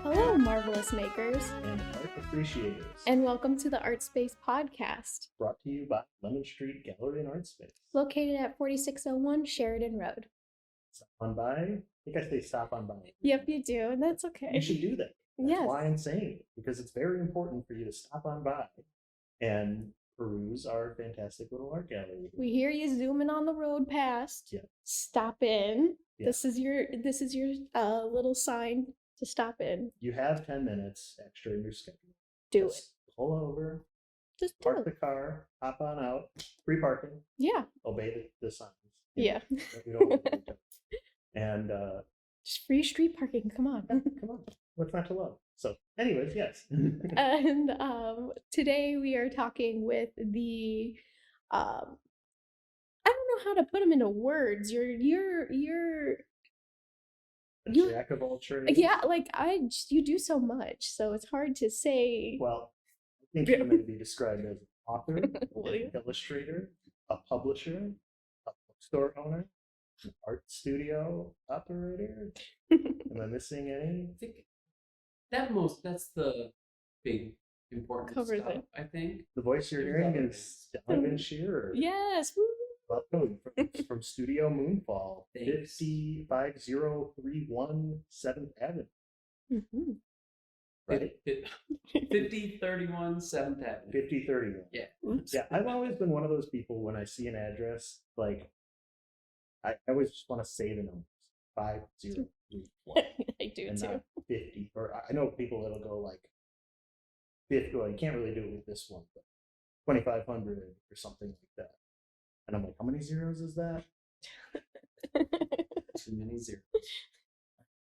Hello, marvelous makers, and art appreciators, and welcome to the ArtSpace podcast, brought to you by Lemon Street Gallery and ArtSpace, located at 4601 Sheridan Road. Stop on by. I think I say stop on by. Yep, you do, and that's okay. You should do that. That's Yes. why I'm saying it, because it's very important for you to stop on by and peruse our fantastic little art gallery. We hear you zooming on the road past. Yeah. Stop in. Yeah. This is your little sign to stop in. You have 10 minutes extra in your schedule. Do Just pull over, Just do park it. the car, hop on out, free parking, Yeah. obey the signs. Yeah. We don't want to do that. And Just free street parking. Come on. come on, what's not to love? So, anyways, yes. And today we are talking with the I don't know how to put them into words. You're A jack of all trades. yeah, like you do so much, so it's hard to say. Well, I think you're going to be described as an author, Will an you? illustrator, a publisher, a bookstore owner, an art studio operator. Am I missing any? I think that's the big important Covers stuff. it. I think The voice you're hearing is Donovan Scherer. Yes. Woo. Welcome from Studio Moonfall, Thanks. 55031 7th Avenue. Mm-hmm. Right? 5031 7th Avenue. 5031. Yeah. Oops. Yeah, I've always been one of those people when I see an address, like, I always just want to say the numbers 5031 I do and too. not 50. Or I know people that'll go like 50. Well, you can't really do it with this one, but 2500 or something like that. And I'm like, how many zeros is that? Too many zeros.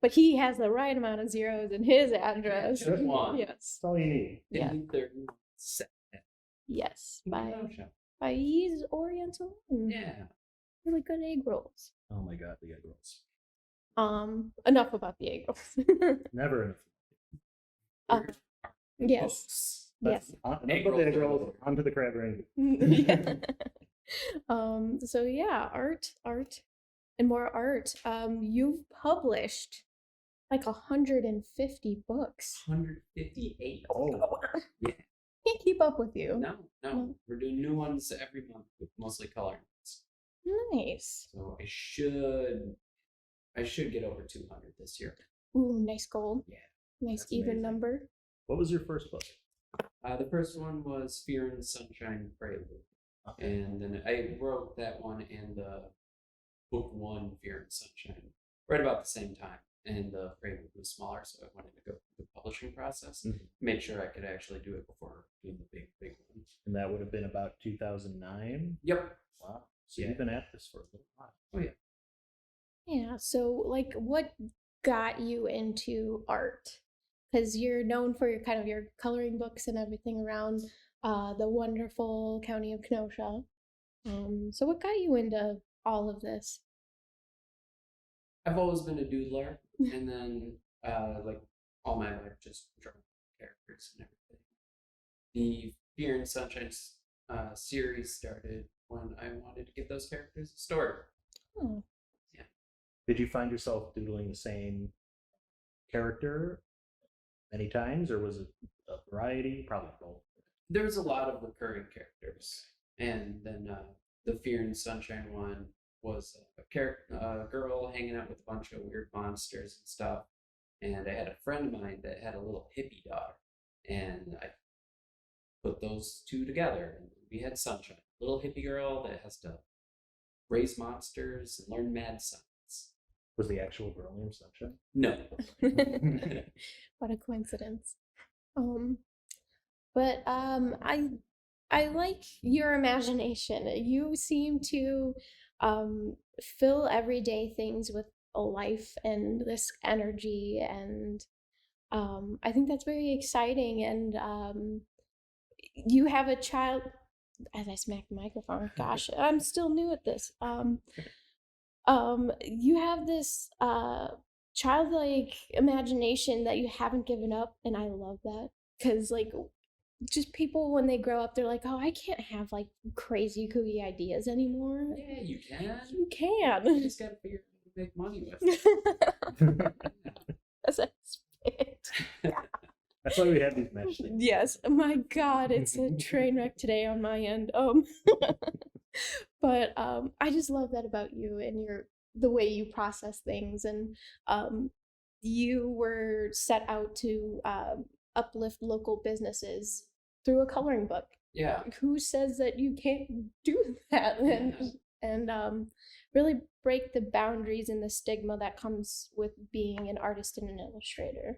But he has the right amount of zeros in his address. Just one. Yes. That's all you need. Yeah. 5031 7th Yes. Avenue. By Ease Oriental. And Yeah. really good egg rolls. Oh my god, the egg rolls. Enough about the egg rolls. Never enough. Yes. Books. Yes. Enough Egg about the egg rolls. rolls, onto the crab rangoon. Yeah. So yeah, art, and more art. You've published like 150 books. 158. Oh, Yeah. Can't keep up with you. No. No. We're doing new ones every month with mostly coloring. Nice. So I should get over 200 this year. Ooh, nice goal. Yeah. Nice That's even amazing. number. what was your first book? The first one was Fear and Sunshine Prelude. And then I wrote that one and book one, Fear and Sunshine, right about the same time. And the Prelude was smaller, so I wanted to go through the publishing process, make sure I could actually do it before doing the big one. And that would have been about 2009. Yep. Wow. So Yeah. you've been at this for a little while. Oh yeah. Yeah. So like, what got you into art? Because you're known for your coloring books and everything around the wonderful county of Kenosha. So what got you into all of this? I've always been a doodler, and then like all my life just drawing characters and everything. The Fear and Sunshine series started when I wanted to give those characters a story. Oh, Did you find yourself doodling the same character many times, or was it a variety? Probably both. There was a lot of recurring characters, and then the Fear and Sunshine one was a girl hanging out with a bunch of weird monsters and stuff. And I had a friend of mine that had a little hippie daughter, and I put those two together, and we had Sunshine, little hippie girl that has to raise monsters and learn mad science. Was the actual girl named Sunshine? No. what a coincidence. But I like your imagination. You seem to fill everyday things with a life and this energy, and I think that's very exciting. And you have a child. As I smack the microphone, gosh, I'm still new at this. You have this childlike imagination that you haven't given up, and I love that, because like just people when they grow up, they're like, oh, I can't have like crazy kooky ideas anymore. Yeah, you can. You You can. just gotta figure out how to make money with it. As I spit. That's why we have these mesh things. Yes, my God, it's a train wreck today on my end. But I just love that about you and the way you process things, and you were set out to uplift local businesses through a coloring book. Yeah. Who says that you can't do that? And really break the boundaries and the stigma that comes with being an artist and an illustrator.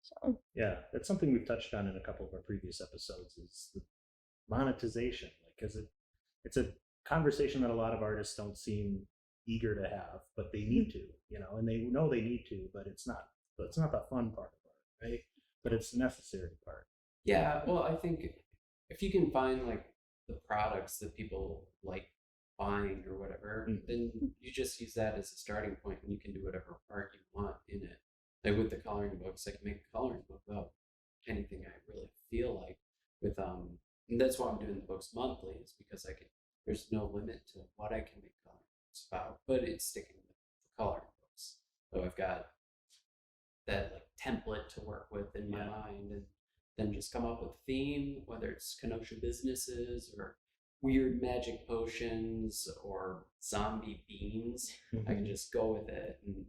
So Yeah, that's something we've touched on in a couple of our previous episodes, is the monetization, because it's a conversation that a lot of artists don't seem eager to have, but they need to, and they know they need to, but it's not the fun part of art, right? But it's the necessary part. Yeah, well, I think if you can find like the products that people like buying or whatever, then you just use that as a starting point, and you can do whatever art you want in it. Like with the coloring books, I can make a coloring book about anything I really feel like. With and that's why I'm doing the books monthly, is because there's no limit to what I can make coloring books about, but it's sticking with the coloring books. So I've got that like template to work with in my mind, and then just come up with a theme, whether it's Kenosha businesses or weird magic potions or zombie beans. I can just go with it and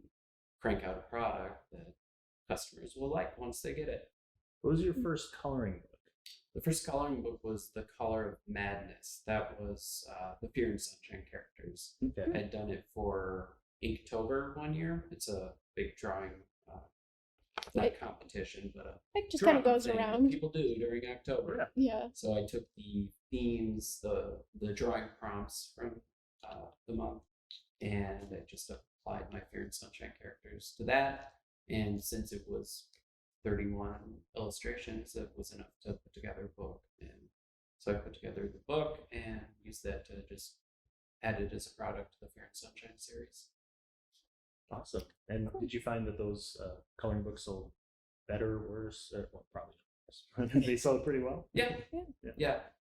crank out a product that customers will like once they get it. What was your first coloring book? The first coloring book was The Color of Madness. That was the Fear and Sunshine characters. Okay. I'd done it for Inktober one year. It's a big drawing, not a competition, but it just kind of goes thing around. people do during October. Yeah. So I took the themes, the drawing prompts from the month, and I just applied my Fear and Sunshine characters to that. And since it was 31 illustrations, it was enough to put together a book. And so I put together the book and used that to just add it as a product to the Fear and Sunshine series. Awesome. And did you find that those coloring books sold better, worse, or well, probably not worse? They sold pretty well? Yeah.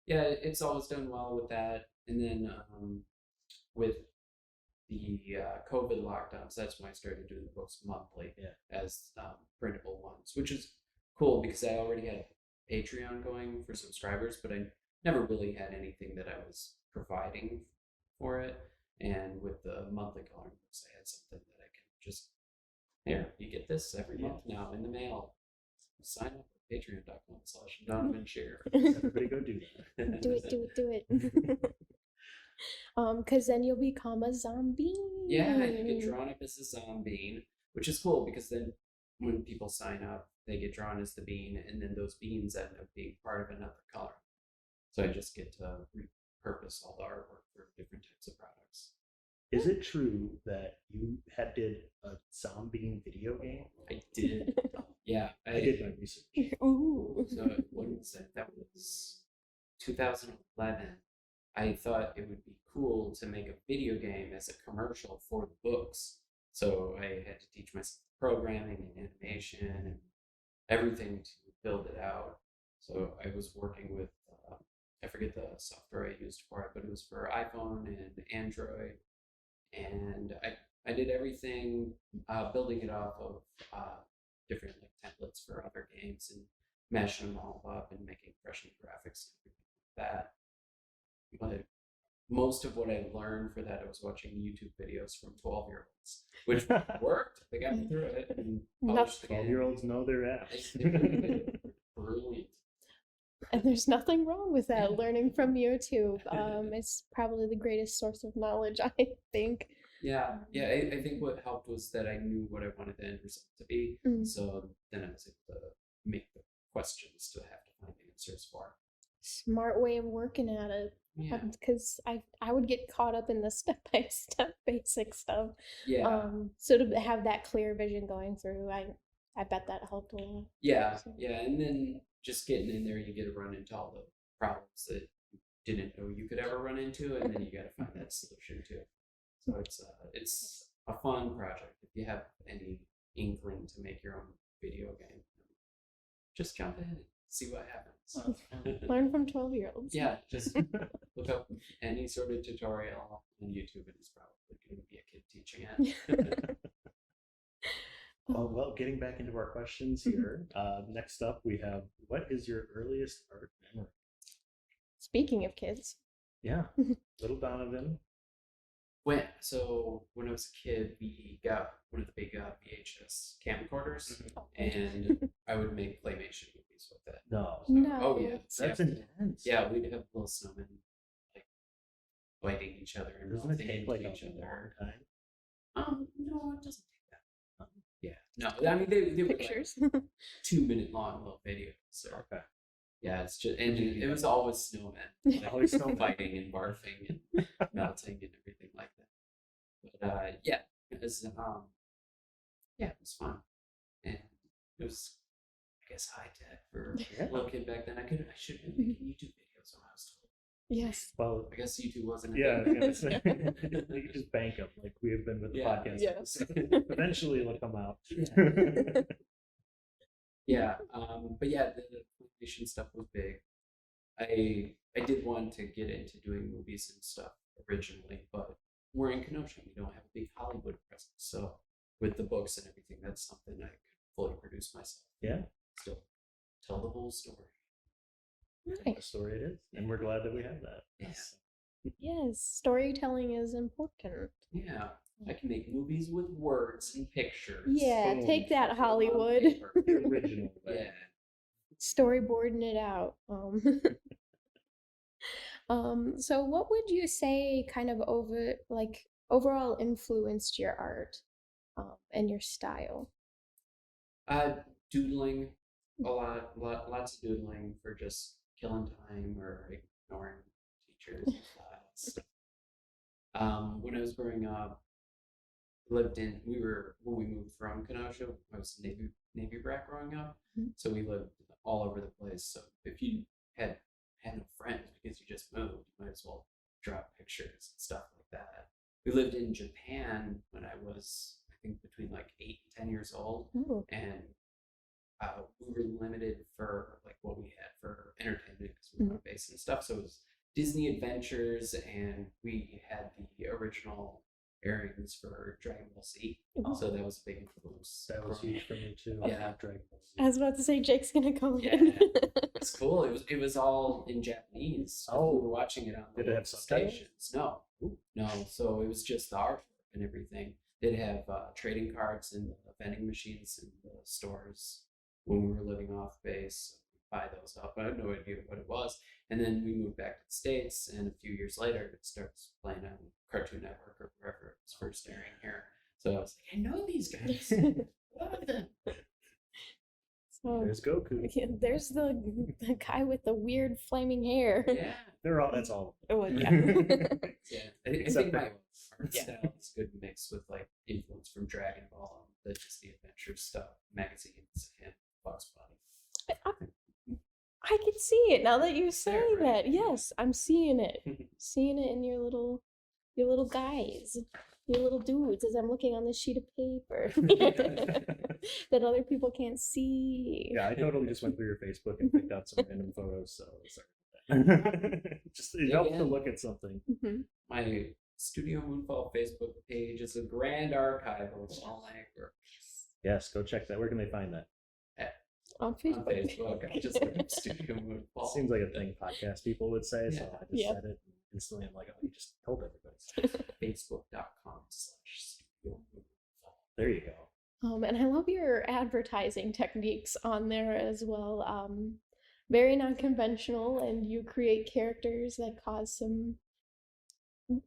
It's always done well with that. And then with the COVID lockdowns, that's when I started doing the books monthly as printable ones, which is cool because I already had Patreon going for subscribers, but I never really had anything that I was providing for it. And with the monthly coloring books, I had something that I can just, here, you get this every month now in the mail. Sign up at patreon.com/Donovan Scherer. Everybody go do that. Do it. Because then you'll become a zombie. Yeah, you get drawn up as a zombie, which is cool because then when people sign up, they get drawn as the bean, and then those beans end up being part of another color. So I just get to repurpose all the artwork for different types of products. Is it true that you did a zombie video game? I did. Yeah, I did my research. Ooh. So what was that? That was 2011. I thought it would be cool to make a video game as a commercial for the books. So I had to teach myself programming and animation and everything to build it out. So I was working with, I forget the software I used for it, but it was for iPhone and Android. And I did everything, building it off of different like templates for other games and mashing them all up and making fresh new graphics and everything like that. But most of what I learned for that, I was watching YouTube videos from 12-year-olds, which worked. They got me through it and published the game. 12-year-olds know their apps. Brilliant. And there's nothing wrong with that. Learning from YouTube, it's probably the greatest source of knowledge, I think. Yeah. I think what helped was that I knew what I wanted the end result to be. So then I was able to make the questions to have to find answers for. Smart way of working at it. Yeah. Because I would get caught up in the step-by-step basic stuff. Yeah. So to have that clear vision going through, I bet that helped a lot. Yeah. Yeah. And then just getting in there, you get to run into all the problems that you didn't know you could ever run into, and then you got to find that solution too. So it's a fun project. If you have any inkling to make your own video game, just jump in and see what happens. Learn from 12-year-olds. Yeah, just look up any sort of tutorial on YouTube, and it's probably going to be a kid teaching it. Well, getting back into our questions here. Next up, we have, what is your earliest art memory? Speaking of kids. Yeah, little Donovan. When I was a kid, we got one of the big VHS camcorders, and I would make claymation movies with it. No. No. Oh yeah, That's intense. yeah. We'd have little snowmen like biting each other and Doesn't it melting take into like each a other. long time? No, it doesn't take that. Yeah, no. I mean, they were like Pictures. 2-minute long little videos. Or, Okay. yeah, it's just and it was always snowmen, like, Always snowmen. fighting and barfing and melting and everything like that. But yeah, it was yeah, it was fun, and it was, I guess, high tech for a little kid back then. I should have been making YouTube videos when I was told. Yes. Well, I guess YouTube wasn't. A yeah, thing. you can just bank them like we have been with the Yeah. podcast. Yes. Eventually, it'll come out. Yeah, but yeah, the claymation stuff was big. I did want to get into doing movies and stuff originally, but we're in Kenosha. We don't have a big Hollywood presence, so with the books and everything, that's something I could fully produce myself. Yeah. Still tell the whole story. The Nice. story it is, and we're glad that we have that. Yeah. Yes, storytelling is important. Yeah, I can make movies with words and pictures. Yeah, Boom. take that, On Hollywood. paper. The original way. Yeah. Storyboarding it out. So what would you say kind of overall influenced your art, and your style? Doodling lots of doodling for just killing time or ignoring teachers and class. When I was growing up, when we moved from Kenosha, I was a Navy brat growing up, so we lived all over the place. So if you had no friends because you just moved, you might as well draw pictures and stuff like that. We lived in Japan when I was, I think, between like 8 and 10 years old, Ooh. and we were limited for like what we had for entertainment because we were on base and stuff. So it was Disney Adventures, and we had the original airings for Dragon Ball Z. So that was a big influence. That was huge for me too. Yeah. Dragon Ball Z. I was about to say Jake's gonna come Yeah. in. It's cool. It was all in Japanese. Oh. We were watching it on the Did it have local subtitles? stations. No. So it was just the artwork and everything. They'd have trading cards in the vending machines in the stores when we were living off base. We'd buy those up. I had no idea what it was. And then we moved back to the States, and a few years later, it starts playing on Cartoon Network or wherever it was first airing here. So I was like, I know these guys. Love them. So There's Goku. yeah, there's the guy with the weird flaming hair. Yeah. They're all. That's all. Oh, yeah. Yeah. I Except think my for- art Yeah. style is a good mix with like influence from Dragon Ball and the Disney Adventure stuff, magazines, and Bugs Bunny. I can see it now that you say There, right? that. Yes, I'm seeing it. Seeing it in your little guys, your little dudes, as I'm looking on this sheet of paper that other people can't see. Yeah, I totally just went through your Facebook and picked out some random photos. So sorry. Just it helps to Again. look at something. Mhm. My Studio Moonfall Facebook page is a grand archive of all my work. Yes, go check that. Where can they find that? On On Facebook. Facebook, I just looked up Studio Moonfall. Seems like a thing podcast people would say. So Yeah. I just Yeah. said it. And instantly, I'm like, oh, you just told everybody. Facebook.com/Studio Moonfall. There you go. And I love your advertising techniques on there as well. Very non-conventional, and you create characters that cause some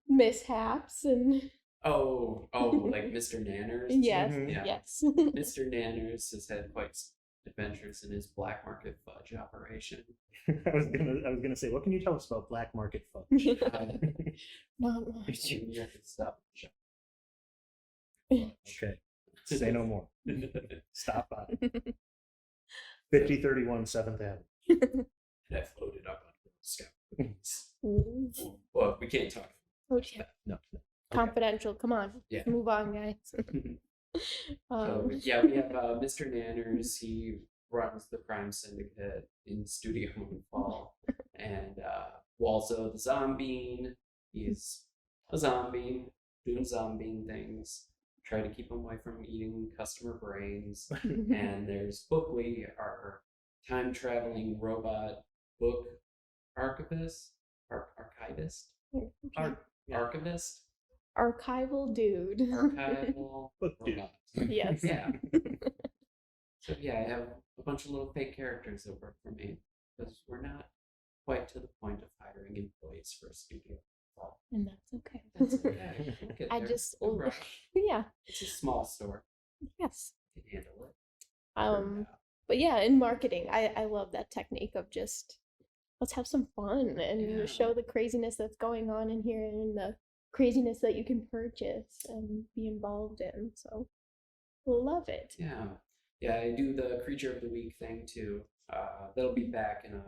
mishaps and Oh, like Mr. Nanners. yes, Mhm. Yeah. yes. Mr. Nanners has had quite some adventures in his black market fudge operation. I was gonna say, what can you tell us about black market fudge? Not much. You have to stop. Okay, say no more. Stop by. 5031 7th Avenue. And I floated up on Girl Scout cookies. Ooh. Well, we can't talk. Oh, yeah. No. Confidential. Come on. Yeah. Move on, guys. So yeah, we have Mr. Nanners. He runs the crime syndicate in Studio Moonfall, and Walzo the Zombie. He's a zombie doing zombie things, try to keep them away from eating customer brains. And there's Bookly, our time traveling robot book archivist, archivist, Okay. archivist, Archival dude. archival Book dude. robot. Yes. Yeah. So yeah, I have a bunch of little fake characters that work for me because we're not quite to the point of hiring employees for a studio. And that's okay. That's okay. We'll get I there. just, No rush. yeah, It's a small store. yes. You can handle it. But yeah, in marketing, I love that technique of just let's have some fun and Yeah. show the craziness that's going on in here and the craziness that you can purchase and be involved in. So love it. Yeah. Yeah, I do the creature of the week thing too. That'll be back in a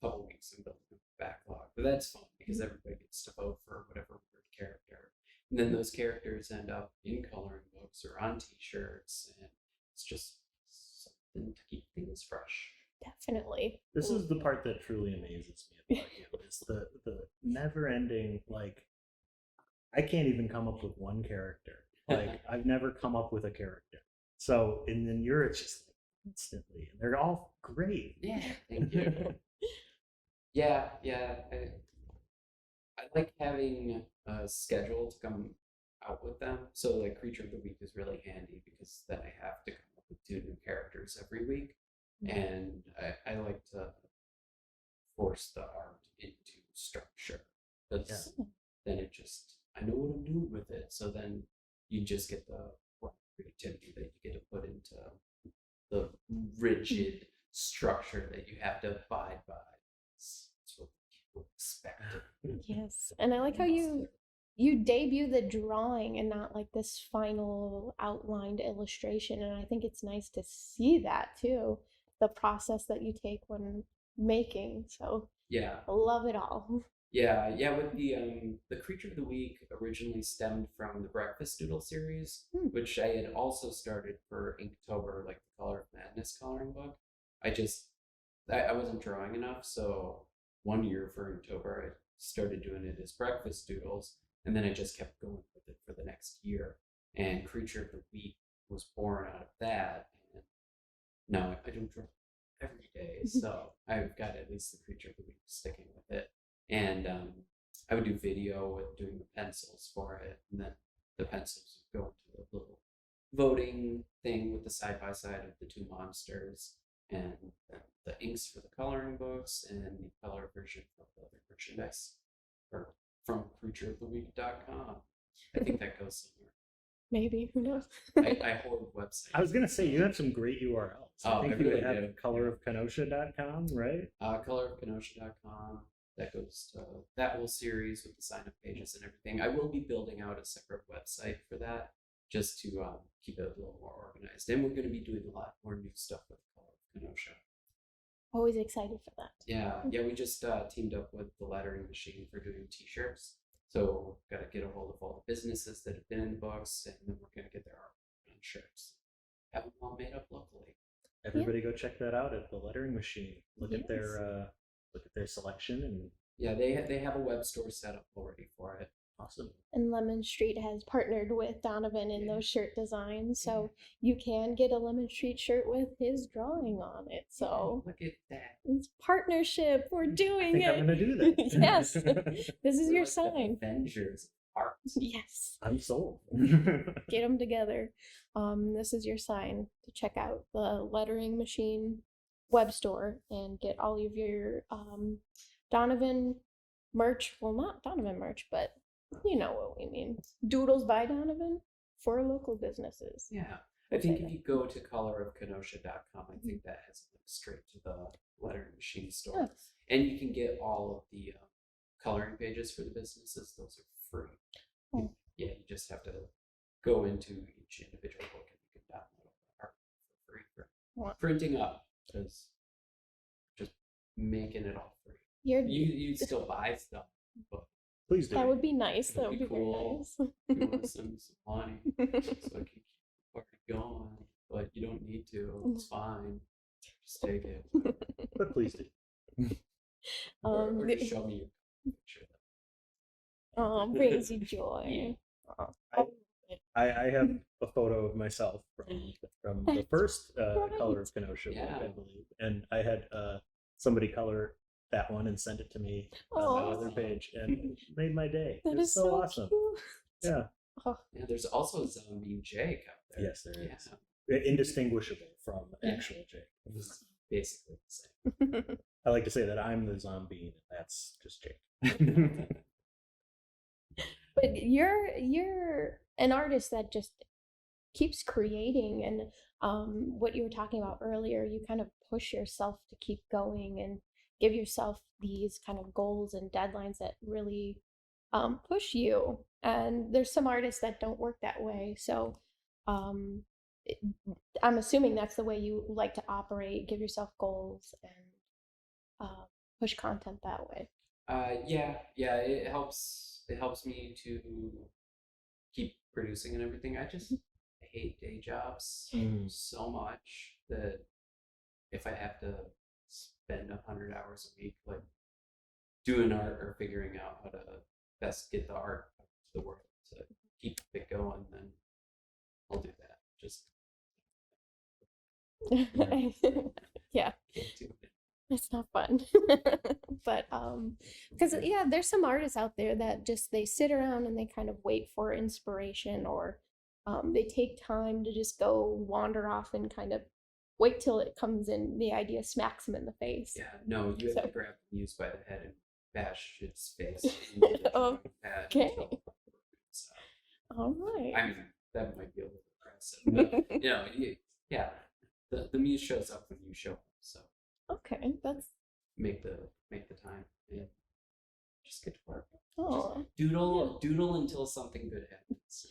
couple weeks. I'm building a backlog, but that's fun because everybody gets to vote for whatever weird character, and then those characters end up in coloring books or on T-shirts, and it's just something to keep things fresh. Definitely. This is the part that truly amazes me about you. Is the never ending, like, I can't even come up with one character. Like, I've never come up with a character. So, and then you're just like instantly, and they're all great. Yeah, thank you. Yeah. I like having a schedule to come out with them. So like Creature of the Week is really handy because then I have to come up with 2 new characters every week. And I like to force the art into structure because then it just, I know what I'm doing with it. So then you just get the creativity that you get to put into the rigid structure that you have to abide by. That's what people expect. Yes. And I like how you debut the drawing and not like this final outlined illustration. And I think it's nice to see that too, the process that you take when making. So Yeah. I love it all. Yeah. With the Creature of the Week originally stemmed from the Breakfast Doodle series, which I had also started for Inktober, like the Color of Madness coloring book. I wasn't drawing enough, so one year for Inktober I started doing it as Breakfast Doodles, and then I just kept going with it for the next year. And Creature of the Week was born out of that. And now I don't draw every day, so I've got at least the Creature of the Week sticking with it. And I would do video with doing the pencils for it, and then the pencils would go into the little voting thing with the side by side of the 2 monsters, and the inks for the coloring books, and the color version of the other merchandise, or from creatureoftheweek.com. I think that goes somewhere. Maybe, who knows? I hoard websites. I was gonna say you have some great URLs. Oh, I think I you really have do. colorofkenosha.com, right? Colorofkenosha.com. That goes to that whole series with the sign-up pages and everything. I will be building out a separate website for that, just to keep it a little more organized. And we're going to be doing a lot more new stuff with Color of Kenosha. Always excited for that. Yeah. We just teamed up with the Lettering Machine for doing T-shirts. So we've got to get a hold of all the businesses that have been in the books, and then we're going to get their art on shirts. Have them all made up locally. Everybody go check that out at the Lettering Machine. Look at their selection, and they have a web store set up already for it. awesome. And Lemon Street has partnered with Donovan in those shirt designs, so you can get a Lemon Street shirt with his drawing on it. So look at that. it's partnership. We're I doing think it. I'm gonna do that. Yes, this is We're your like the sign. Avengers art. Yes, I'm sold. get them together. This is your sign to check out the Lettering Machine web store and get all of your Donovan merch. Well, not Donovan merch, but you know what we mean. Doodles by Donovan for local businesses. Yeah. I think if you go to colorofkenosha.com, I think that has a link straight to the Lettering Machine store. Yes. And you can get all of the coloring pages for the businesses. Those are free. Oh. Yeah, you just have to go into each individual book and you can download all the art for free for printing up, because just making it all free. You still buy stuff, but Please do. That would be nice. It'd That would be be very cool. nice. you want to send me some money so I can keep the party going, but you don't need to. It's fine. Just take it. But please do. Or just show me your picture. Brings you joy. Yeah. Oh, I have a photo of myself from the first Color of Kenosha book, Yeah. I believe, and I had somebody color that one and send it to me on my Oh, other page, and it made my day. that It's is so so awesome. cute. Yeah. Oh, Yeah, there's also a zombie Jake out there. Yes, there is. Yeah, Indistinguishable from Yeah. actual Jake. it's basically the same. I like to say that I'm the zombie, and that's just Jake. but you're an artist that just keeps creating, and what you were talking about earlier, you kind of push yourself to keep going and give yourself these kind of goals and deadlines that really push you. And there's some artists that don't work that way. So um, it, I'm assuming that's the way you like to operate, give yourself goals and push content that way. Yeah, it helps. It helps me to keep producing and everything. I just hate day jobs so much that if I have to spend 100 hours a week like doing art or figuring out how to best get the art out to the world to keep it going, then I'll do that. Just Yeah, can't do it. it's not fun. But because yeah, there's some artists out there that just they sit around and they kind of wait for inspiration, or they take time to just go wander off and kind of wait till it comes in, the idea smacks them in the face. Yeah, no, you have So- to grab the muse by the head and bash its face. into the drawing pad Okay. until it works out. All right. I mean, that might be a little aggressive, but yeah, the muse shows up when you show up, so Okay, that's make the time and just get to work. oh Doodle until something good happens,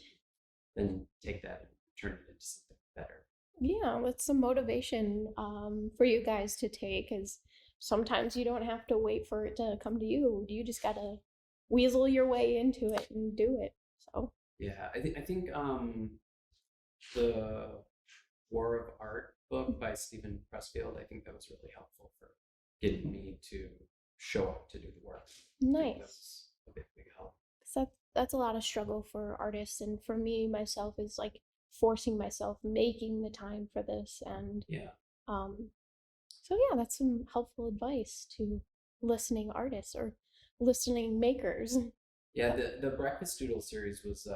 then take that and turn it into something better. yeah, that's some motivation for you guys to take, because sometimes you don't have to wait for it to come to you. You just gotta weasel your way into it and do it. So Yeah, I think the War of Art book by Stephen Pressfield, I think that was really helpful for getting me to show up to do the work. I think that nice. was a big help. So that's a lot of struggle for artists, and for me myself is like forcing myself, making the time for this, and Yeah. so yeah, that's some helpful advice to listening artists or listening makers. Yeah, the Breakfast Doodle series was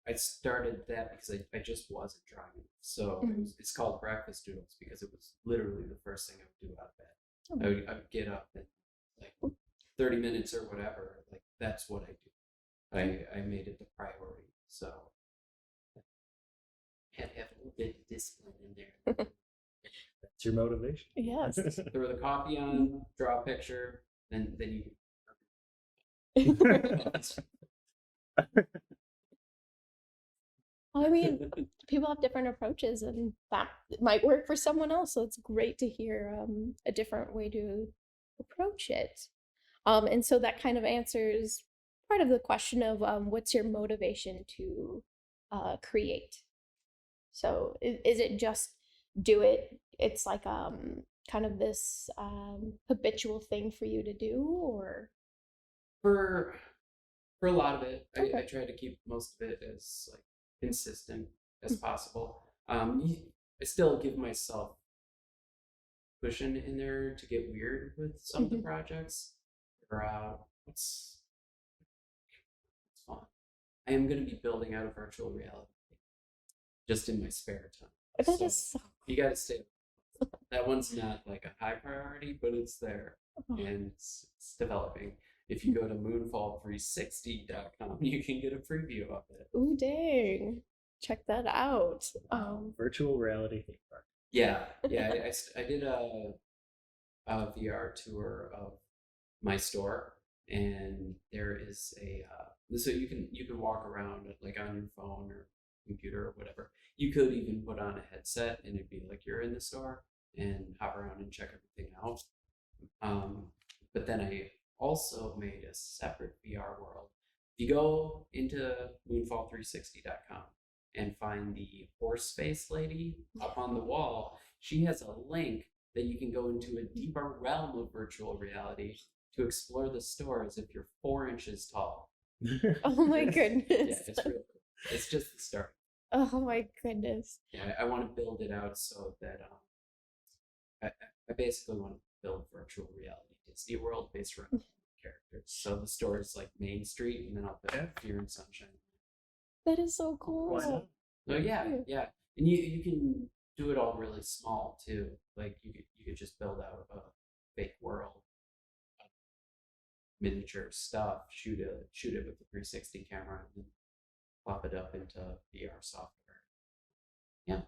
I started that because I just wasn't drawing enough. So it's called Breakfast Doodles because it was literally the first thing I would do out of bed. I would get up and like 30 minutes or whatever, like that's what I do. I made it the priority. So had to have a little bit of discipline in there. That's your motivation. Yes. Throw the coffee on, draw a picture, then you I mean, people have different approaches, and that might work for someone else. So it's great to hear a different way to approach it. And so that kind of answers part of the question of what's your motivation to create. So is it just do it? It's like kind of this habitual thing for you to do, or for a lot of it, I Okay. try to keep most of it as like consistent as possible. I still give myself cushion in there to get weird with some of the projects. Figure out what's fun. I am going to be building out a virtual reality just in my spare time. that So is so you got to stay. That one's not like a high priority, but it's there Oh. and it's developing. If you go to moonfall360.com, you can get a preview of it. Ooh, dang. Check that out. Virtual reality theme park. Yeah. I did a VR tour of my store, and there is a so you can walk around like on your phone or computer or whatever. You could even put on a headset, and it'd be like you're in the store and hop around and check everything out. But then I also made a separate VR world. If you go into moonfall360.com and find the horse face lady up on the wall, she has a link that you can go into a deeper realm of virtual reality to explore the store as if you're 4 inches tall. Oh my Yeah, goodness. it's real cool. It's just the start. Oh my goodness. Yeah, I want to build it out so that I basically want to build virtual reality Disney World based around characters. So the store is like Main Street, and then I'll build Fear and Sunshine. That is so Why cool. not? Oh yeah, yeah, and you can do it all really small too. Like you could just build out a fake world, miniature stuff, shoot it with the 360 camera, and then pop it up into VR software. Yeah,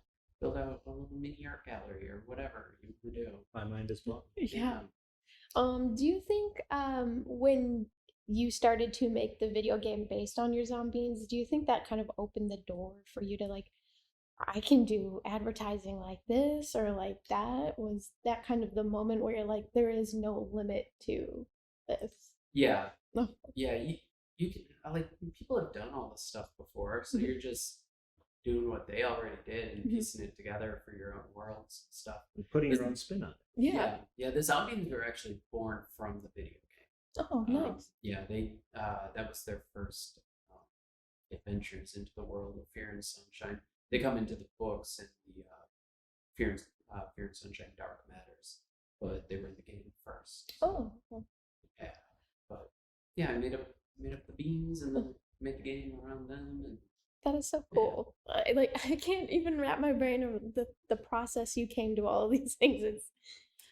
build out a little mini art gallery or whatever you would do. My mind is blown. Yeah. Do you think when you started to make the video game based on your zombies, do you think that kind of opened the door for you to like, I can do advertising like this or like that? Was that kind of the moment where you're like, there is no limit to this? Yeah, Oh, yeah. You can like people have done all this stuff before, so you're just doing what they already did and piecing it together for your own worlds and stuff. And putting your own spin on it. yeah. Yeah. The zombies were actually born from the video game. Oh, nice. Yeah, they that was their first adventures into the world of Fear and Sunshine. They come into the books in the Fear and Sunshine Dark Matters, but they were in the game first. Oh, Yeah, but yeah, I made up the beans and then made the game around them, and that is so cool. I can't even wrap my brain around the process you came to all of these things. It's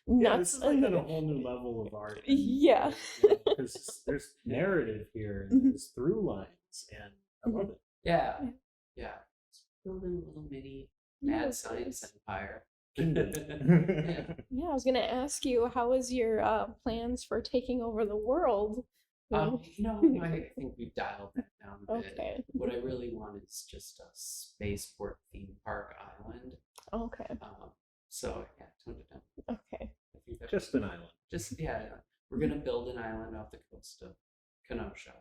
Yeah, nuts. this is like at a whole new level of art. Yeah. Because there's narrative here and there's through lines, and I love it. yeah. It's building a little mini mad Yes, science yes. empire. Kingdom. Yeah, I was gonna ask you, how is your plans for taking over the world? No, I think we've dialed that down a bit. Okay. What I really want is just a spaceport theme park island. Okay. So yeah, toned it down. Okay. I think that Just an island. just yeah, we're gonna build an island off the coast of Kenosha.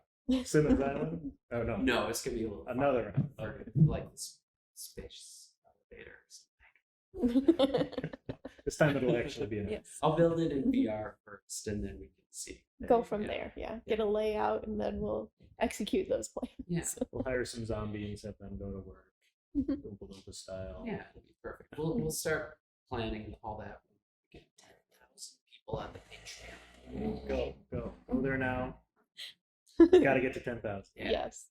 Simmons Island? Oh no. No, it's gonna be a little Another farther, island. Okay. like space elevator or something. This time it'll actually be an Yes. I'll build it in VR first, and then we can see. Go from Yeah. there. Yeah. Get a layout, and then we'll execute those plans. Yeah. We'll hire some zombies, have them go to work. Oompa Loompa style. Yeah, it'll be perfect. We'll start planning all that when we get 10,000 people on the Patreon. Go there now. Gotta get to 10,000. Yeah. Yes.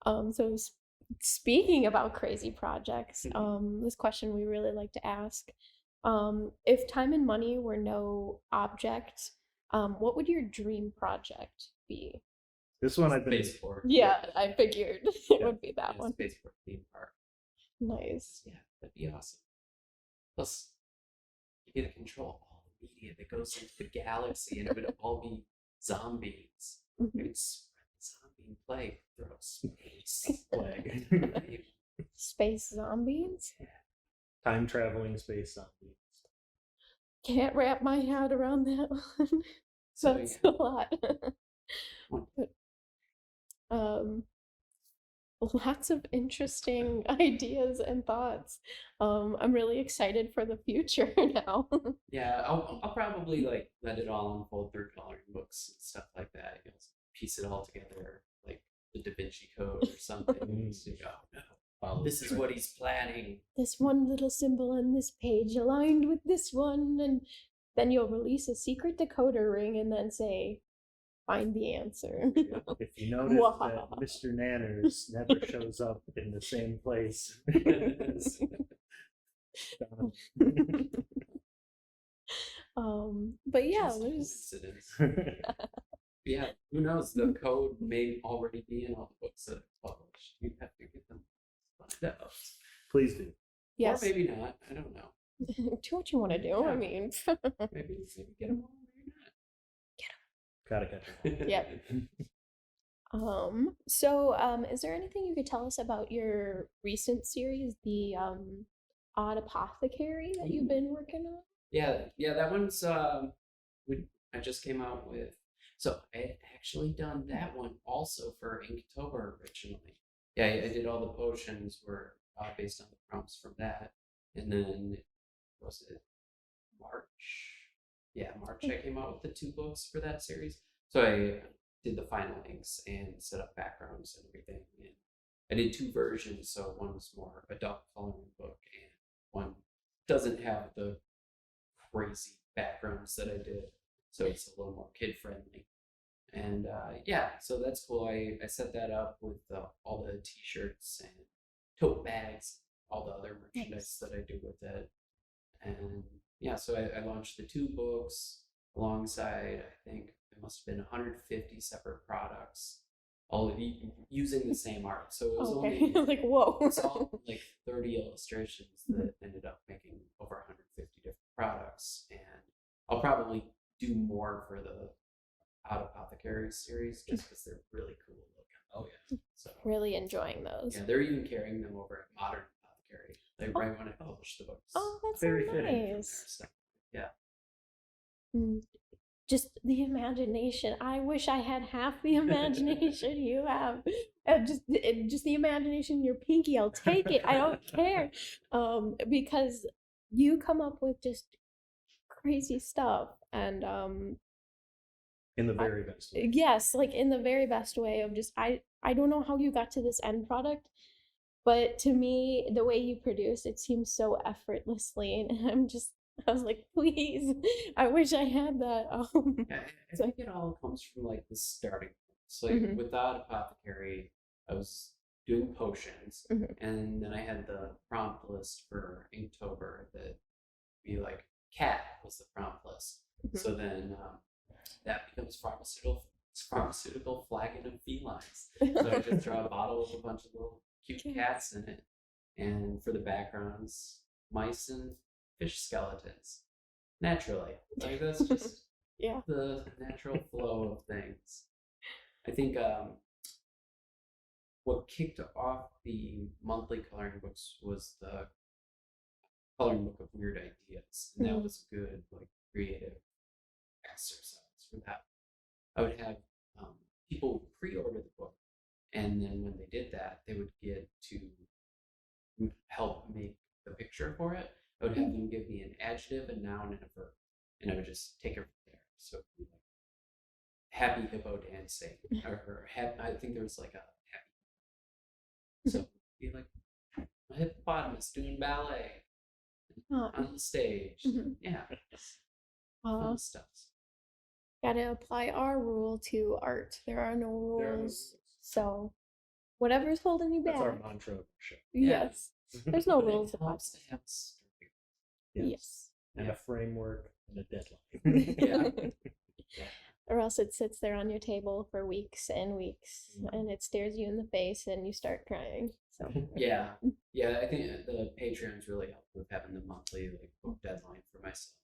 So speaking about crazy projects, this question we really like to ask. If time and money were no object, what would your dream project be? This one I've been. Spaceport. Yeah, I figured it would be that Yeah, one. Spaceport theme park. Nice. Yeah, that'd be awesome. Plus, you get to control all the media that goes into the galaxy, and it would all be zombies. Mhm. You could spread the zombie plague throughout space. Plague. Space zombies? Time traveling space zombies. Can't wrap my head around that one. So, That's yeah. a lot. But, lots of interesting ideas and thoughts. I'm really excited for the future now. Yeah, I'll probably like let it all unfold through coloring books and stuff like that. You know, piece it all together like the Da Vinci Code or something. So, oh no, Follow this the is trail. what he's planning. This one little symbol on this page aligned with this one, and then you'll release a secret decoder ring and then say, find the answer. If you notice that Mr. Nanners never shows up in the same place. But yeah, Just a there's coincidence. Yeah, who knows? The code may already be in all the books that are published. You have to get them find out. Please do. yes. Or maybe not. I don't know. Do what you want to do. I mean, Maybe get them all. Maybe Gotta catch it. not. Yep. Is there anything you could tell us about your recent series, the Odd Apothecary that you've been working on? Yeah. That one's I just came out with. So I had actually done that one also for Inktober originally. Yeah, I did all the potions were based on the prompts from that, and then was it March? Yeah, March. I came out with the 2 books for that series. So I did the final inks and set up backgrounds and everything, and I did two versions, so one was more adult coloring book, and one doesn't have the crazy backgrounds that I did, so it's a little more kid friendly. And yeah, so that's cool. I set that up with all the t-shirts and tote bags, all the other merchandise that I do with it. And yeah, so I launched the two books alongside, I think it must have been 150 separate products, all using the same art. So it was Okay. only Like, whoa. it's all like 30 illustrations that ended up making over 150 different products. And I'll probably do more for the Out Apothecary series just because they're really cool looking. Oh yeah. So Really enjoying those. yeah, they're even carrying them over at Modern Apothecary. Like right when I published the books. Oh, that's Very so fitting from nice. So, yeah. Just the imagination. I wish I had half the imagination you have. Just the imagination in your pinky. I'll take it. I don't care. Because you come up with just crazy stuff, and In the very best way. yes, like in the very best way of just I don't know how you got to this end product, but to me the way you produce it seems so effortlessly, and I was like, please, I wish I had that. Yeah, I So- think it all comes from like the starting point. So like without Apothecary, I was doing potions, and then I had the prompt list for Inktober that be like cat was the prompt list. So then that becomes pharmaceutical flagon of felines. So I just draw a bottle with a bunch of little cute cats in it, and for the backgrounds, mice and fish skeletons. Naturally, like that's just Yeah. the natural flow of things. I think what kicked off the monthly coloring books was the coloring book of weird ideas, and that was a good like creative exercise for that. I would have people pre-order the book, and then when they did that, they would get to help make the picture for it. I would have them give me an adjective, a noun, and a verb, and I would just take it from there. So it'd be like happy hippo dancing, or I think there was like a happy. So it'd be like a hippopotamus doing ballet on the stage. Yeah, fun stuff. Gotta apply our rule to art. There are no There are no rules. So whatever's holding you back. That's our mantra of the show. Yes. There's no But rules it to helps to have a story. Yes. And a framework and a deadline. Yeah. Or else it sits there on your table for weeks and weeks, and it stares you in the face and you start crying. So Yeah, I think the Patreon's really helped with having the monthly like book deadline for myself.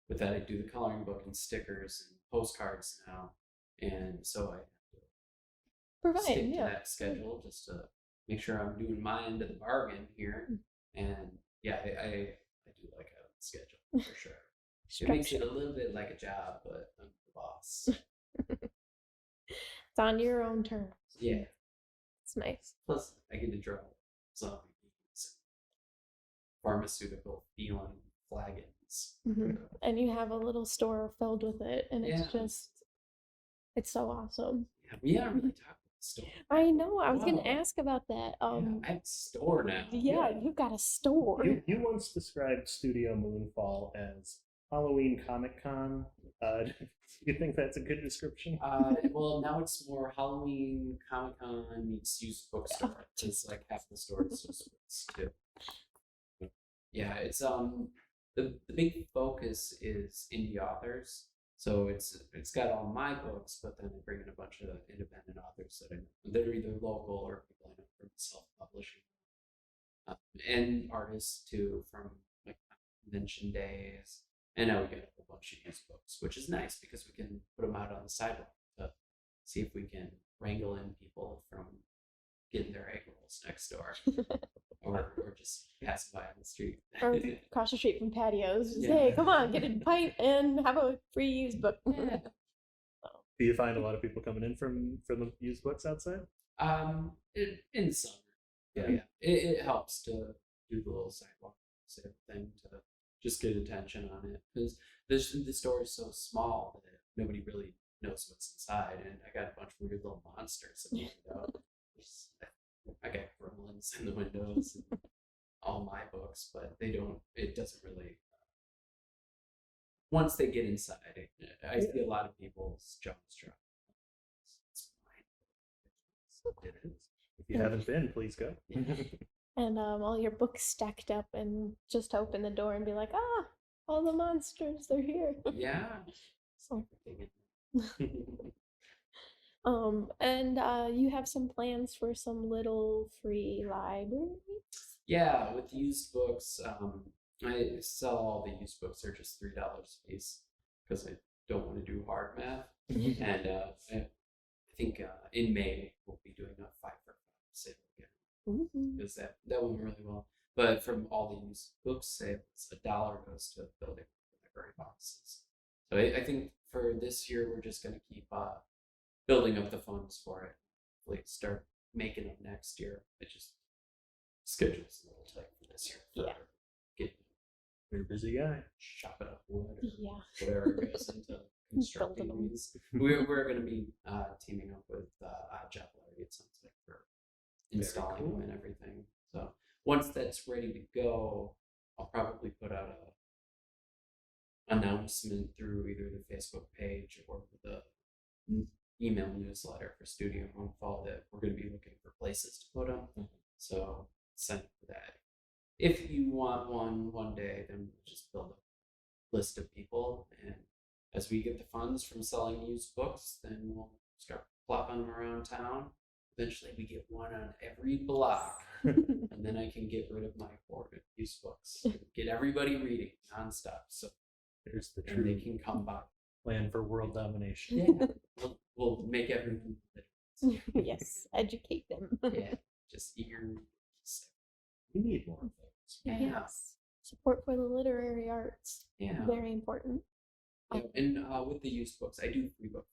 With that, I do the coloring book and stickers and postcards now, and so I have to provide, stick to that schedule just to make sure I'm doing my end of the bargain here. And yeah, I do like a schedule for sure. It makes it a little bit like a job, but I'm the boss. It's on your own terms. Yeah. It's nice. Plus, I get to draw zombie bees, pharmaceutical feline flagons. And you have a little store filled with it, and it's Yeah. just, it's so awesome. Yeah, we haven't really talked about the store. I know. I was gonna Wow. ask about that. Yeah, I have a store now. Yeah, you've got a store. You once described Studio Moonfall as Halloween Comic Con. Do you think that's a good description? Well, now it's more Halloween Comic Con meets used bookstore. It's like half the store is used books too. Yeah, it's the big focus is indie authors. So it's got all my books, but then I bring in a bunch of independent authors that are either local or people I know from self-publishing, and artists too from like convention days. And now we get a whole bunch of used books, which is nice because we can put them out on the sidewalk to see if we can wrangle in people from getting their egg rolls next door, or just passing by on the street. Or across the street from patios. Just, Yeah. hey, come on, get a pint and have a free used book. Yeah. Do you find a lot of people coming in from the used books outside? In the summer, yeah. It helps to do the little sidewalk sale thing to just get attention on it because the store is so small that nobody really knows what's inside, and I got a bunch of weird little monsters that you know. I got gremlins in the windows and all my books, but it doesn't really, once they get inside, I see a lot of people's jaws drop. It's fine. It is. If you haven't been, please go. And all your books stacked up, and just open the door and be like, all the monsters, they're here. Yeah. So, and you have some plans for some little free libraries? Yeah, with used books, I sell all the used books. They're just $3 a piece because I don't want to do hard math. And I think in May we'll be doing a 5 for 5 sale again because that went really well. But from all the used book sales, $1 goes to building library boxes. So I think for this year we're just going to keep building up the funds for it. Like start making them next year. It just schedule's a little tight for this year. Yeah. Getting You're a busy guy. chopping up wood or Yeah. whatever goes into constructing Building 'em. these. We're going to be teaming up with Odd Job Larry, it sounds like, for installing cool. them and everything. So once that's ready to go, I'll probably put out a announcement through either the Facebook page or the email newsletter for Studio Moonfall that we're going to be looking for places to put them. So sign up for that. If you want one day, then we'll just build a list of people, and as we get the funds from selling used books, then we'll start plopping them around town. Eventually we get one on every block, and then I can get rid of my hoarded used books and get everybody reading nonstop. So There's the and they true can come by. plan for world domination. Yeah, we'll make everyone. Yes, educate them. Yeah, just eager. We need more of those. Yeah. Yes. Support for the literary arts. Yeah. Very important. Yeah, and with the used books, I do free book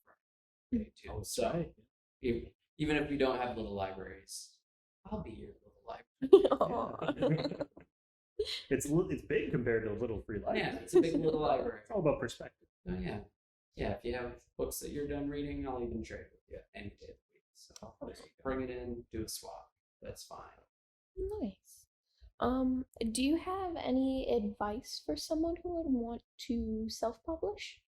Friday too. Oh, So right. even if we don't have little libraries, I'll be your little library. Aw. It's big compared to a little free library. Yeah, it's a big little library. It's all about perspective. Oh, yeah. Yeah, if you have books that you're done reading, I'll even trade with you any day of the week. So there you go. bring it in, do a swap. That's fine. Nice. Do you have any advice for someone who would want to self-publish?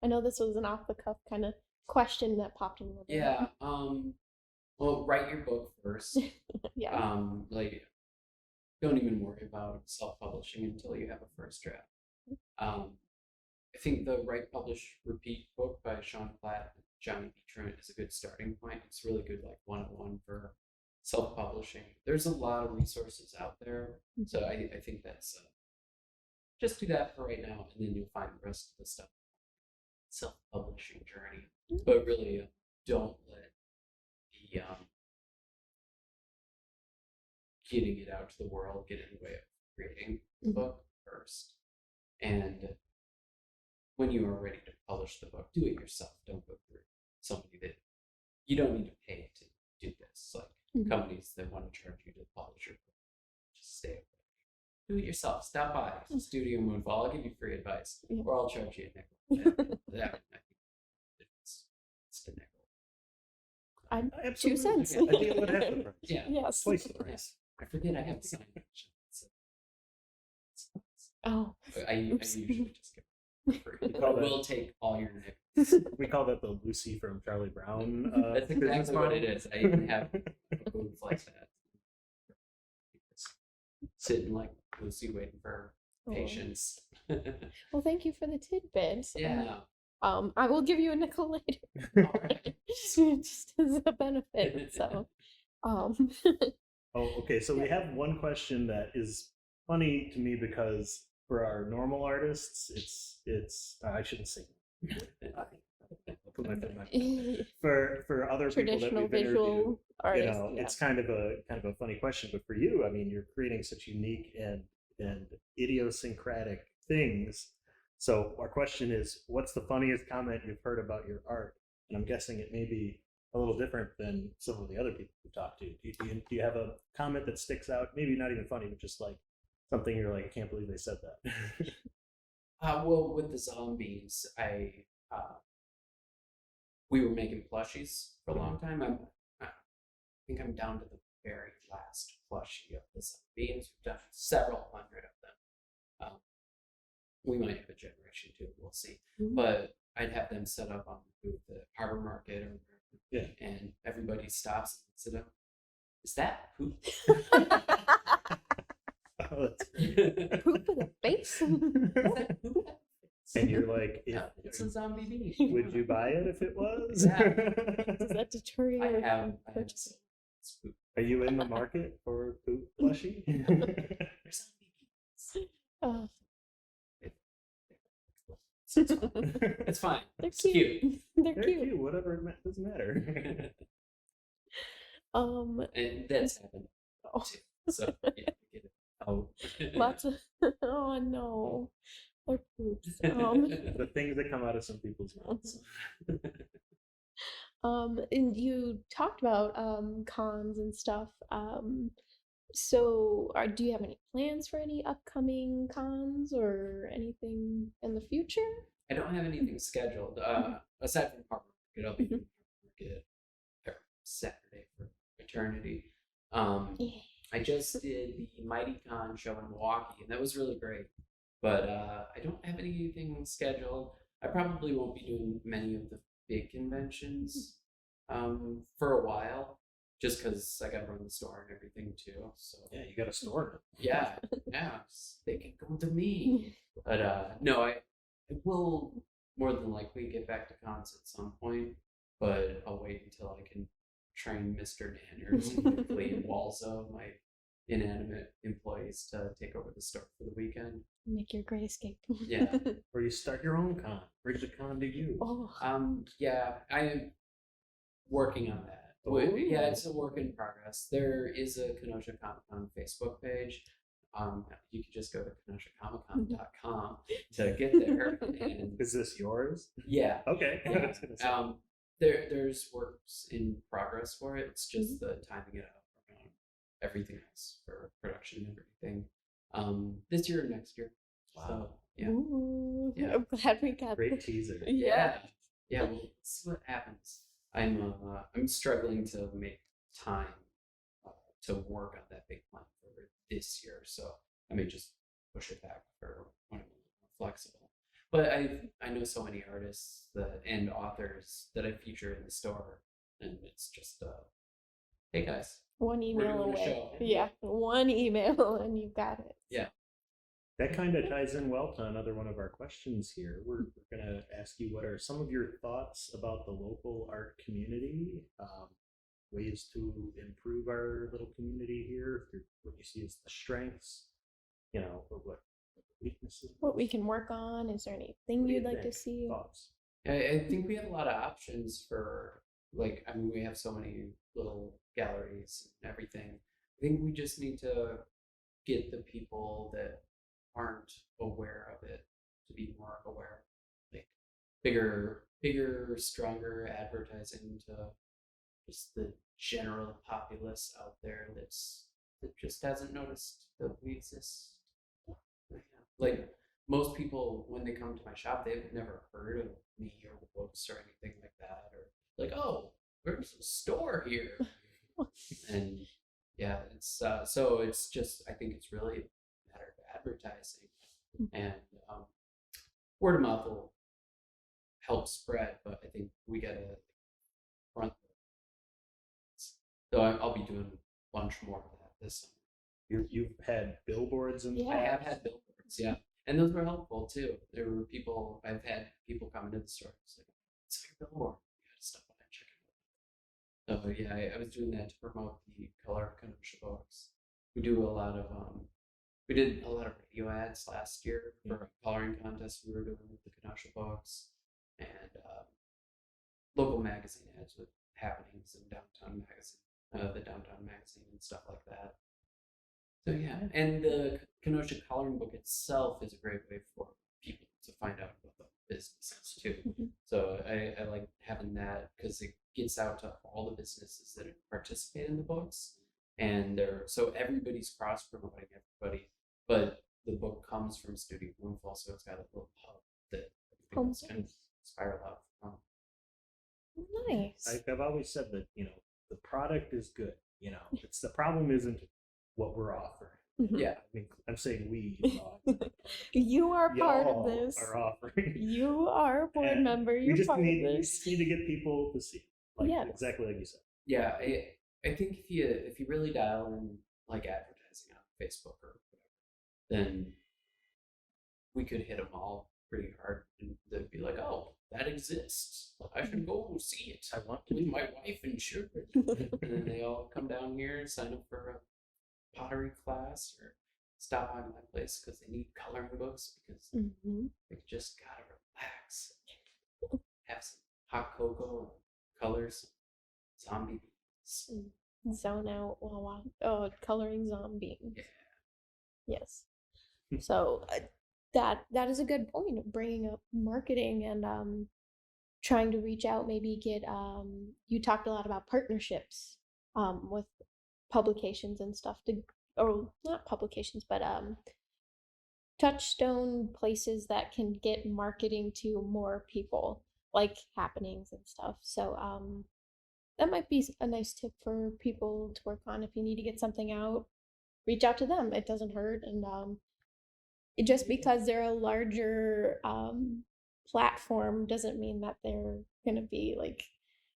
I know this was an off-the-cuff kind of question that popped in my brain. Yeah. Well, write your book first. Yeah. Like, don't even worry about self-publishing until you have a first draft. I think the Write, Publish, Repeat book by Sean Platt and Johnny B. Trent is a good starting point. It's really good, like 101 for self-publishing. There's a lot of resources out there, so I think that's just do that for right now, and then you'll find the rest of the stuff. Self-publishing journey, but really don't let the getting it out to the world get in the way of creating the book first. And when you are ready to publish the book, do it yourself. Don't go through somebody that you don't need to pay to do this. Like companies that want to charge you to publish your book, just stay away. Do it yourself. Stop by Studio Moonfall. I'll give you free advice, or I'll charge you a nickel. I think it's a nickel. 2 cents. I think it would have the price. Yeah. Yes. Twice the price. I forget I have a sign. Oh. I usually just give it free. We call that- We'll take all your nickels. We call that the Lucy from Charlie Brown. That's business exactly what model. it is. I even have a booth like that. Sitting like Lucy waiting for patients. Well, thank you for the tidbits. Yeah. I will give you a nickel later. Just as a benefit. So, Oh, okay. So we have one question that is funny to me because for our normal artists, it's I shouldn't say. I'll put my foot in my mouth. For other people that traditional we've interviewed, visual artists. you know, it's kind of a funny question. But for you, I mean, you're creating such unique and idiosyncratic things. So our question is, what's the funniest comment you've heard about your art? And I'm guessing it may be a little different than some of the other people we talked to. Do you have a comment that sticks out? Maybe not even funny, but just like something you're like, I can't believe they said that. Well, with the zombies, we were making plushies for a long time. think I'm down to the very last plushie of the Sun Beams. We've done several hundred of them. We might have a generation too. We'll see. But I'd have them set up on the booth at Harbor Market or wherever, and everybody stops and sit up. Is that poop? Oh, that's Poop with a face? and you're like, It's a zombie bean. would you buy it if it was? Yeah. Does that deter you I from have purchasing? it's poop. Are you in the market for poop plushie? They're zombie beans. Oh, It's fine. they're It's cute. They're They're cute. cute. Whatever, doesn't matter. And that's happened Oh. too. So yeah, get it out. Lots of oh no, they're poops. The things that come out of some people's mouths. And you talked about cons and stuff. So do you have any plans for any upcoming cons or anything in the future? I don't have anything scheduled. Aside from Harbor Market, I'll be doing Harbor Market every Saturday for eternity. Yeah. I just did the Mighty Con show in Milwaukee, and that was really great. But I don't have anything scheduled. I probably won't be doing many of the big conventions for a while, just because I got to run the store and everything too. So Yeah, you got a store. yeah, they can come to me. But no, I will more than likely get back to cons at some point, but I'll wait until I can train Mr. Nanners and Whitley and Walzo, my inanimate employees, to take over the store for the weekend. Make your great escape. Yeah. Or you start your own con. Bring the con to you. Oh. Yeah, I am working on that. Yeah, it's a work in progress. There is a Kenosha Comic Con Facebook page. You can just go to kenoshacomiccon.com to get there. And Is this yours? yeah, Okay. yeah. I was gonna say. There's works in progress for it. It's just the timing it out around everything else for production and everything. This year or next year. Wow. So yeah. Ooh, Yeah. I'm glad we got Great this. teaser. Yeah. Yeah, we'll see what happens. I'm struggling to make time to work on that big plan for this year, so I may just push it back for when I'm a little more flexible. But I know so many artists and authors that I feature in the store, and it's just hey guys, One we're email doing a away. show. Yeah, one email and you got it. Yeah. That kind of ties in well to another one of our questions here. We're going to ask you, what are some of your thoughts about the local art community? Ways to improve our little community here, what you see as the strengths, what weaknesses. What we can work on. Is there anything What do you'd you like to think? see? Thoughts? I think we have a lot of options for, we have so many little galleries and everything. I think we just need to get the people that aren't aware of it to be more aware. Like bigger, stronger advertising to just the general populace out there that just hasn't noticed that we exist. Like most people, when they come to my shop, they've never heard of me or books or anything like that, or like, oh, there's a store here. And yeah, it's so it's just, I think it's really a matter of advertising, and word of mouth will help spread, but I think we gotta front. So I'll be doing a bunch more of that this summer. You've had billboards in the Yeah. I have past? had billboards, yeah, and those were helpful too. There were people, I've had people come into the store. It's like, it's your billboard. You gotta stop by and check it out. So yeah, I was doing that to promote the Color of Kenosha books. We do a lot of we did a lot of radio ads last year for a coloring contest we were doing with the Kenosha books, and local magazine ads with happenings in downtown magazine, the downtown magazine and stuff like that. So yeah, and the Kenosha coloring book itself is a great way for people to find out about the businesses too. So I like having that because it gets out to all the businesses that participate in the books, and so everybody's cross promoting everybody, but the book comes from Studio Moonfall, so it's got a little hub that everything else kind of spiral out from. Nice. I've always said that, the product is good. It's the problem isn't what we're offering. Yeah. I mean, I'm saying we. You are part of Y'all this. are offering. You are a board And member. we You're just part of need this. to get people to see. Yes. Exactly like you said. Yeah, I think if you really dial in like advertising on Facebook or whatever, then we could hit them all pretty hard, and they'd be like, "Oh, that exists. I should go see it. I want to with do my that." wife and children." And then they all come down here and sign up for a pottery class or stop by my place because they need coloring books because they just gotta relax, have some hot cocoa, colors, zombie bees. Zone out while coloring zombie. Yeah. Yes. So that is a good point of bringing up marketing and trying to reach out, maybe get you talked a lot about partnerships with publications and stuff or not publications, but touchstone places that can get marketing to more people, like happenings and stuff. So that might be a nice tip for people to work on. If you need to get something out, reach out to them. It doesn't hurt. And just because they're a larger platform doesn't mean that they're going to be like,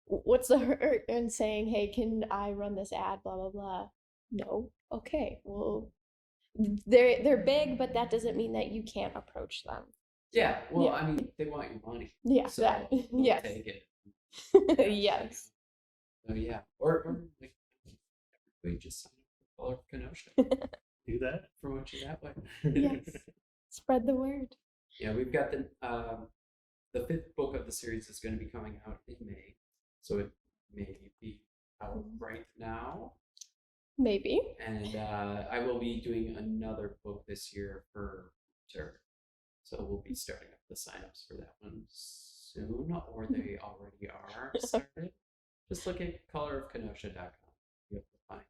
what's the hurt in saying, hey, can I run this ad, blah, blah, blah. No. Okay. Well, they're big, but that doesn't mean that you can't approach them. Yeah, well, Yeah. I mean, they want your money. Yeah, so that- we'll yes. take it. Yes. So yeah, or like we just sign up for Color of Kenosha. Do that. Promote you that way. Yes. Spread the word. Yeah, we've got the 5th book of the series is going to be coming out in May, so it may be out right now. Maybe. And I will be doing another book this year for winter, so we'll be starting up the signups for that one soon, or they already are started. Just look at colorofkenosha.com. You have to find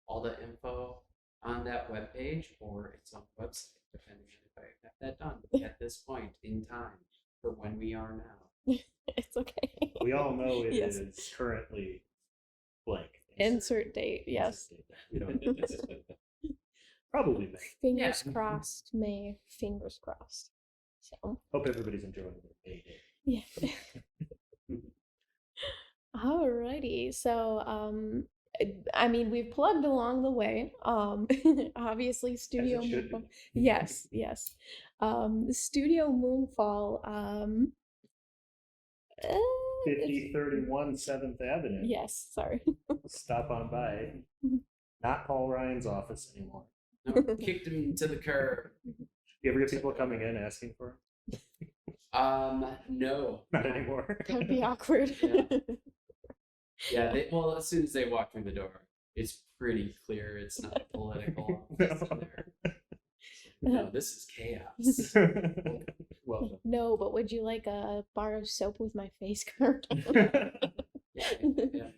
all the info on that webpage or its own website, depending on if I have that done at this point in time for when we are now. It's okay. We all know it Yes. is currently blank. Insert date. Yes. We don't probably May. Fingers Yeah. crossed. May. Fingers crossed. So. Hope everybody's enjoying their May Day. Yeah. Alrighty. So I mean, we've plugged along the way. Obviously, Studio As it should Moonfall. be. Yes, yes. Studio Moonfall. 5031 7th Avenue. Yes, sorry. Stop on by. Not Paul Ryan's office anymore. No, kicked him to the curb. You ever get people coming in asking for him? No. Not anymore. That'd be awkward. Yeah. Well, as soon as they walk through the door, it's pretty clear it's not a political office in there. No, this is chaos. Well done. No, but would you like a bar of soap with my face carved on? Yeah.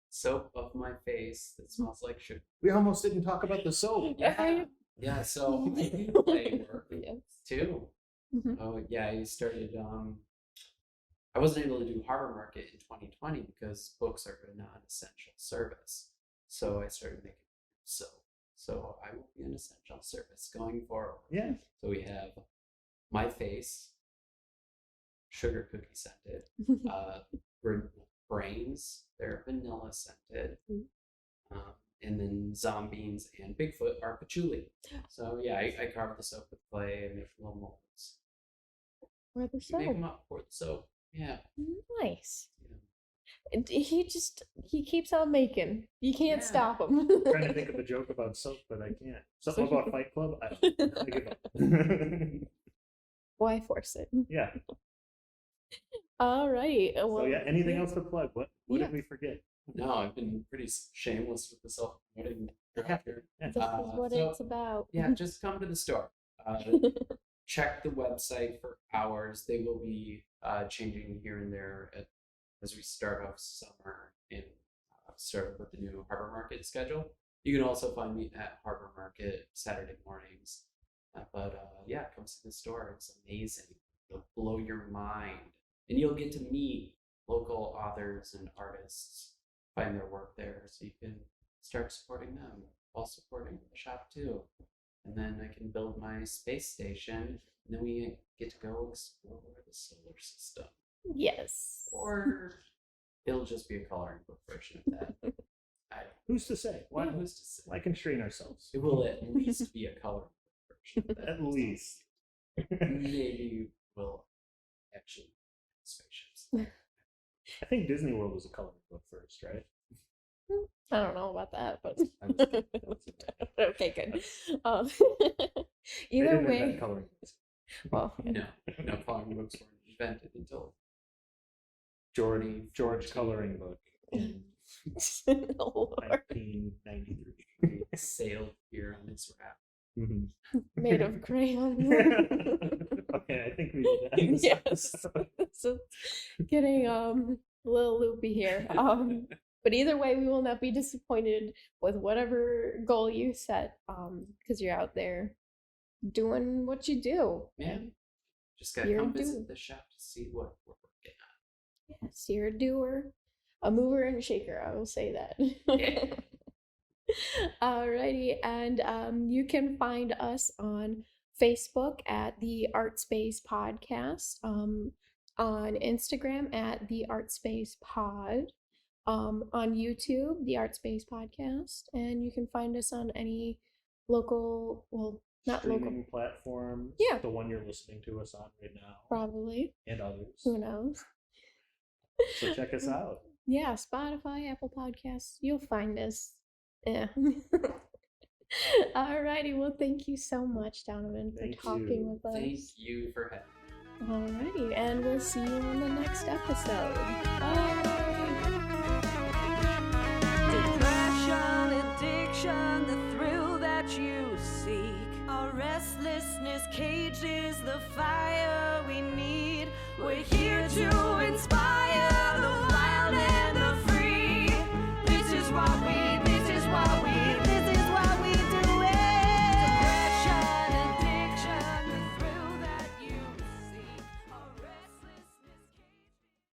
Soap of my face that smells like sugar. We almost didn't talk about the soap. Yeah, so I do play work Yes. too. Mhm. Oh yeah, I started I wasn't able to do Harbor Market in 2020 because books are a non-essential service. So I started making soap. So I will be an essential service going forward. Yeah. So we have my face, sugar cookie scented, brains, they're vanilla scented, and then zombies and Bigfoot are patchouli. So yeah, I carved the soap with clay and make little molds. Or the You make soap. them up for the soap. Yeah. Nice. Yeah. And he keeps on making. You can't Yeah. stop him. Trying to think of a joke about soap, but I can't. Something about Fight Club? I don't know. I give up. Why force it? Yeah. All right. Well, So yeah, anything else to plug? What Yeah. did we forget? No, I've been pretty shameless with the self-promoting after. This is what so, it's about. Yeah, just come to the store. Check the website for hours. They will be changing here and there as we start off summer and start with the new Harbor Market schedule. You can also find me at Harbor Market Saturday mornings. Yeah, come see the store. It's amazing. It'll blow your mind. And you'll get to meet local authors and artists find their work there, so you can start supporting them while supporting the shop too. And then I can build my space station, and then we get to go explore the solar system. Yes. Or it'll just be a coloring book version of that. Who's to say? Why, who's to say? why constrain ourselves? It will at least be a coloring book version of that. At least. Maybe we'll actually have spaceships. I think Disney World was a coloring book first, right? I don't know about that, but I was kidding. okay, good. They Either didn't way, invent coloring books. well, No coloring books weren't invented until George coloring book in Lord. 1993. sailed here on this raft. Made of crayons. Okay, I think we did that. Yes. So getting a little loopy here. But either way, we will not be disappointed with whatever goal you set, because you're out there doing what you do. Yeah. Just gotta You're come a doer. visit the shop to see what we're working on. Yes, you're a doer, a mover and a shaker. I will say that. Yeah. Alrighty, and you can find us on Facebook at the ArtSpace Podcast, on Instagram at the ArtSpace Pod, on YouTube, the ArtSpace Podcast, and you can find us on any local, well, not local, Streaming platform. Yeah. The one you're listening to us on right now. probably. And others. Who knows? So check us out. Yeah, Spotify, Apple Podcasts, you'll find us. Yeah. Alrighty, well, thank you so much, Donovan, for Thank talking you. with us. Thank you for having me. Alrighty, and we'll see you on the next episode. Bye.